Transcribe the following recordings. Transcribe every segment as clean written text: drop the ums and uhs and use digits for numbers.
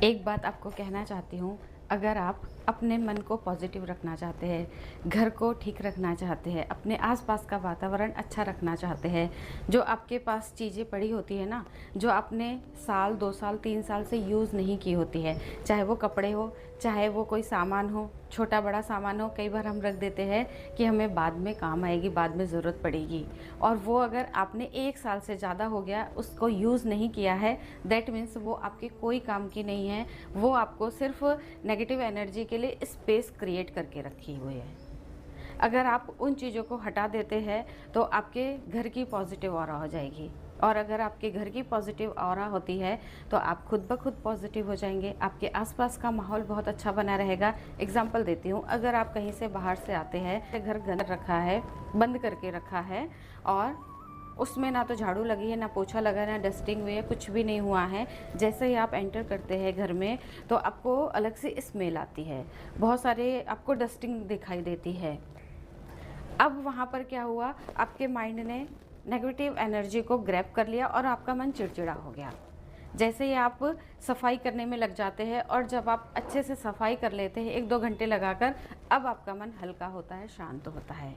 एक बात आपको कहना चाहती हूँ, अगर आप अपने मन को पॉजिटिव रखना चाहते हैं, घर को ठीक रखना चाहते हैं, अपने आसपास का वातावरण अच्छा रखना चाहते हैं, जो आपके पास चीज़ें पड़ी होती है ना, जो आपने साल 2 साल 3 साल से यूज़ नहीं की होती है, चाहे वो कपड़े हो, चाहे वो कोई सामान हो, छोटा बड़ा सामान हो, कई बार हम रख देते हैं कि हमें बाद में काम आएगी, बाद में ज़रूरत पड़ेगी, और वो अगर आपने 1 साल से ज़्यादा हो गया उसको यूज़ नहीं किया है, दैट मीन्स वो आपके कोई काम की नहीं है, वो आपको सिर्फ नेगेटिव एनर्जी के लिए स्पेस क्रिएट करके रखी हुई है। अगर आप उन चीज़ों को हटा देते हैं तो आपके घर की पॉजिटिव ऑरा हो जाएगी, और अगर आपके घर की पॉजिटिव ऑरा होती है तो आप खुद ब खुद पॉजिटिव हो जाएंगे, आपके आसपास का माहौल बहुत अच्छा बना रहेगा। एग्जांपल देती हूँ, अगर आप कहीं से बाहर से आते हैं, घर गंद रखा है, बंद करके रखा है, और उसमें ना तो झाड़ू लगी है, ना पोछा लगा है, ना डस्टिंग हुई है, कुछ भी नहीं हुआ है, जैसे ही आप एंटर करते हैं घर में तो आपको अलग से स्मेल आती है, बहुत सारे आपको डस्टिंग दिखाई देती है। अब वहाँ पर क्या हुआ, आपके माइंड ने नेगेटिव एनर्जी को ग्रैब कर लिया और आपका मन चिड़चिड़ा हो गया। जैसे ही आप सफाई करने में लग जाते हैं और जब आप अच्छे से सफाई कर लेते हैं 1-2 घंटे लगाकर, अब आपका मन हल्का होता है, शांत होता है।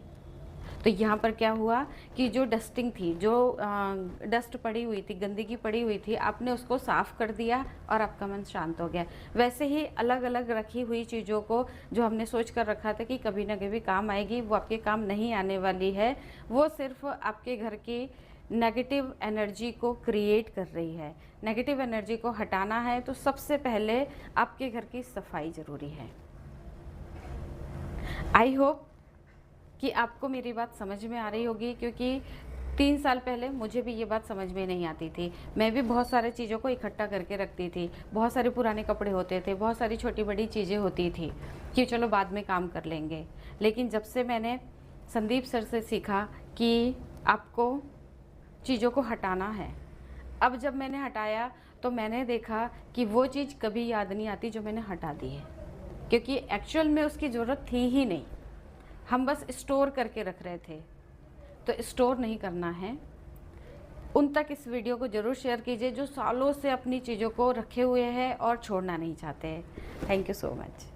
तो यहाँ पर क्या हुआ कि जो डस्टिंग थी, जो डस्ट पड़ी हुई थी, गंदगी पड़ी हुई थी, आपने उसको साफ़ कर दिया और आपका मन शांत हो गया। वैसे ही अलग अलग रखी हुई चीज़ों को, जो हमने सोच कर रखा था कि कभी ना कभी काम आएगी, वो आपके काम नहीं आने वाली है, वो सिर्फ आपके घर की नेगेटिव एनर्जी को क्रिएट कर रही है। नेगेटिव एनर्जी को हटाना है तो सबसे पहले आपके घर की सफाई ज़रूरी है। आई होप कि आपको मेरी बात समझ में आ रही होगी, क्योंकि 3 साल पहले मुझे भी ये बात समझ में नहीं आती थी। मैं भी बहुत सारे चीज़ों को इकट्ठा करके रखती थी, बहुत सारे पुराने कपड़े होते थे, बहुत सारी छोटी बड़ी चीज़ें होती थी कि चलो बाद में काम कर लेंगे। लेकिन जब से मैंने संदीप सर से सीखा कि आपको चीज़ों को हटाना है, अब जब मैंने हटाया तो मैंने देखा कि वो चीज़ कभी याद नहीं आती जो मैंने हटा दी है, क्योंकि एक्चुअल में उसकी ज़रूरत थी ही नहीं, हम बस स्टोर करके रख रहे थे। तो स्टोर नहीं करना है। उन तक इस वीडियो को ज़रूर शेयर कीजिए जो सालों से अपनी चीज़ों को रखे हुए हैं और छोड़ना नहीं चाहते हैं। Thank you so much.